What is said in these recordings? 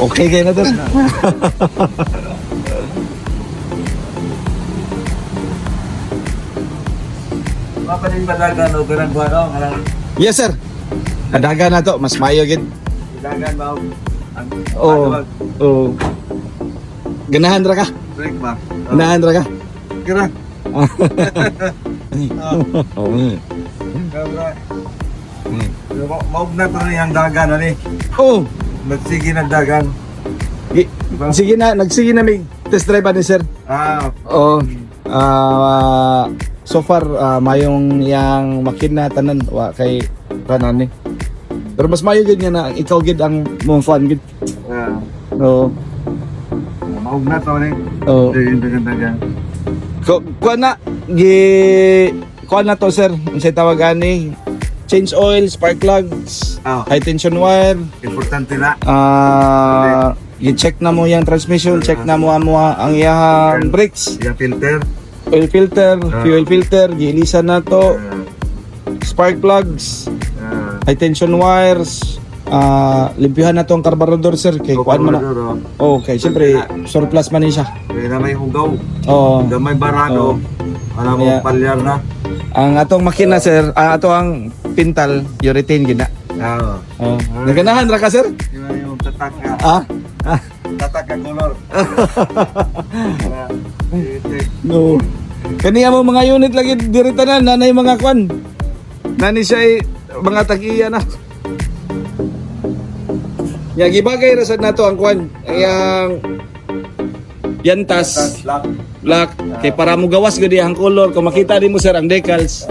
Okay kayo na doon. Mapanin ba dagan o ganang buwan o? Yes sir. Adaga na to, mas mayo gid. Dagan ba o? Oo. Oo. Ganahan ra ka? Break ba? Ganahan ra ka? Kira. Oo. Kabra. Maog na to rin ang dagan ani. Oo. Magsige nagdagan. Sige na, nagsige na may test drive ni sir. Oo. So far mayong yang makina tanan wa kay kanan ni. Pero mas mayo gid nga na ikaw gid ang mong fan gid. Oo. Maog na to ni. Oo. Dagan. Kuha na kuha na to sir. Unsay tawag ani? Change oil, spark plugs, high tension wire. Importante na. I-check na mo yung transmission, check na mo ang iyang brakes, Yung filter. oil filter, fuel filter, giilisan na to, spark plugs, high tension wires, limpihan na to ang carburetor sir, kay kuan mo na. Okay, siyempre surplus man siya. Kaya na may hugaw. Oo. May barado. Alam mo, Yeah. palyar na. Ang atong makina sir, ato ang pintal, urethane gina. Oh. Naganahan ra ka sir? Yung tatak ka. Tatak ka color. No. Kaniya mo mga unit lagi dirita na nanay mga kwan. Nani siya ay mga tagiya na. Ya gibagay ra sad nato ang kwan. Ang yantas black kay para mo gawas gud ang color kung makita din mo sir ang decals.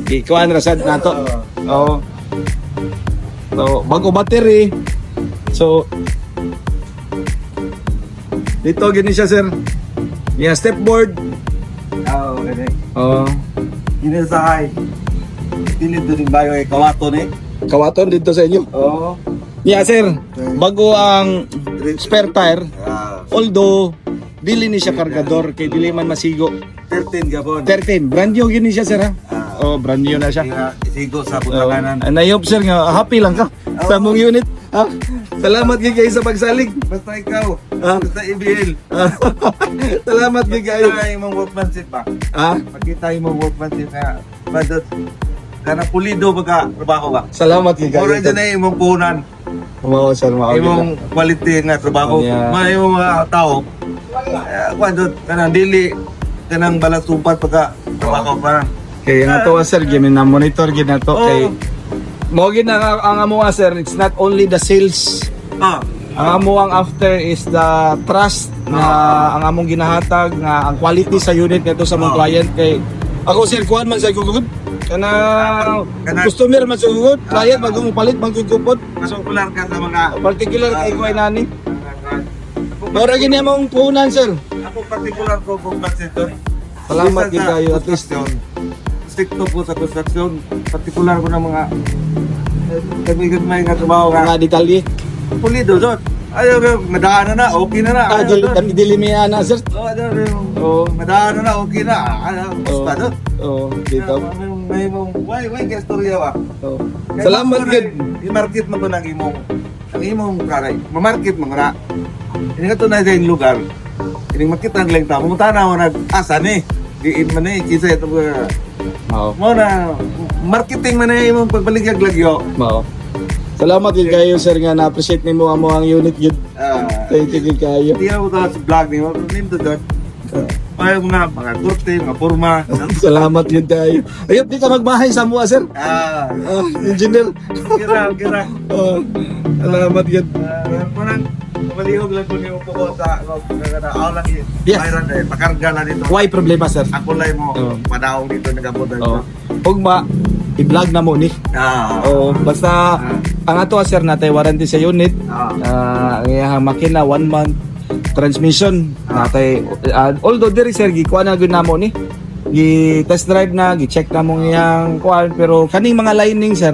Ikuan ra sad nato. Oo. So, bago battery. So dito gini siya sir. Yeah, step board. Okay. Oh, Ini sa hay. Ini din bayo ay kawato ni. kawaton dito sa inyo. Oo. Yeah, sir. Bago ang spare tire, although dili ni siya kargador kay dili man masigo. 13 gabon. 13, brand new gini siya sir ha. Oh, brand new na siya. Sigo sa putakanan. I hope sir nga happy lang ka sa mong unit. Ha? Salamat gid kayo sa pagsalig. Basta ikaw. Ah. Basta i-bill. Salamat gid kayo. Pakita yung mga workmanship ba? Ha? Pakita yung mga workmanship na badot. Kana pulido baga trabaho ba? Salamat gid kayo. Mura dyan na yung imong puhunan. Wow, sir, Imong quality nga trabaho. Yeah. May mga tao. Badot. Kana dili. Kanang balasumpat pagka trabaho pa. Kaya nga to sir, gini na monitor gid na to Oh. kay mo gid ang amo sir, it's not only the sales. Ang amo ang after is the trust na ang among ginahatag nga ang quality sa unit nito sa mga client kay ako sir kuan man sa gugud kana customer man sa gugud client magumupalit magugupot So, kular ka sa mga particular kay ko ay nani mora gini among puhunan sir. ako particular ko kung consider. Salamat gid kayo at least Stricto po sa construction. Particular ko ng mga kaibigan may nga trabaho nga. mga detalye. Pulido, Zot. Ayaw ka, madaanan na, okay na na. Dili mi ana sir. Oh, madaanan na, okay na. Basta, Zot. Oh, dito. May mong, why ka istorya ba? Oh. Salamat gid. I-market mo to ng imong karay. Ma-market mo nga. Ini nga to na sa lugar. Ini makita ang lang tao. Pumunta na ako nag-asa ni. Diin man eh, kisa ito Mao. mo na marketing man eh imong pagbaligag-lagyo. Mao. Salamat gid kayo sir nga na-appreciate nimo amo ang unit gid. Thank you gid kayo. Hindi ako sa vlog ni mo. Name to that. Ay mga kurte, mga porma. Salamat gid kayo. Ayop di ka magbahay sa mua sir. Engineer. Kira. Salamat gid. Parang malihog lang ko niyo po sa aw lang yun. Yes. Mayroon eh, pakarga lang dito. Why problema sir? Ako lang mo, Oh. padaong dito nagabot na Oh. ito. Ugma i-vlog na mo ni. Oh, basta ang ato sir natay warranty sa unit. Ang iyang makina 1 month transmission natay although diri sir gikuha na gyud namo ni. Gi test drive na, gi-check na mo iyang kuan pero kaning mga lining sir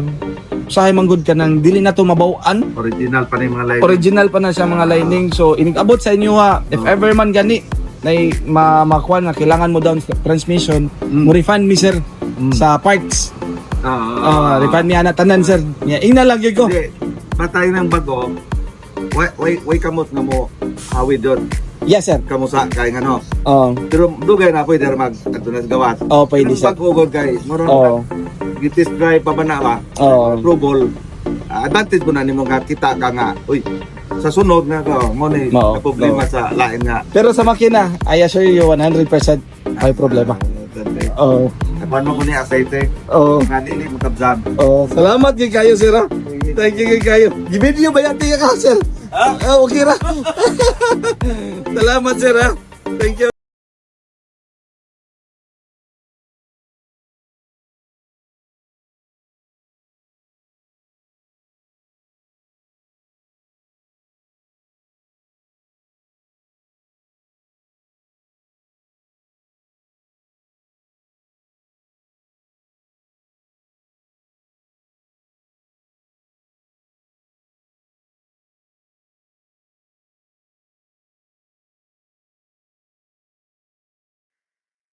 usahay manggod ka nang dili na to mabaw-an. Original pa ni mga live. Original pa na siya mga lining. So inig-abot sa inyo ha. If ever man gani nay makuan na kailangan mo down transmission, mo refund mi sir sa parts. Refund mi ana tanan sir. Ina lang gyud ko. Hindi, patay ng bago. way kamot nga mo hawid yun. Yes, sir. Kamusa kay ngano. Oh. Pero dugay na pwede mag adto na sa gawas. Oh, pwede, sir. Pag-ugod kay moro Oh. gitis drive pa ba na ba? Oh. Approval. Advantage mo na nimo nga kita ka nga. Uy, sa sunod nga ko mo ni Oo. problema sa lain nga. Pero sa makina, I assure you 100% may problema. Oh. Nakuha mo ko ni aceite. Oh. Nga dili mo kabzab. Oh, salamat kay kayo, sir. ah. Thank you kay kayo. Gi-video ba yan tiya ka, sir? Ah, okay ra. Salamat, sir. ah. Thank you.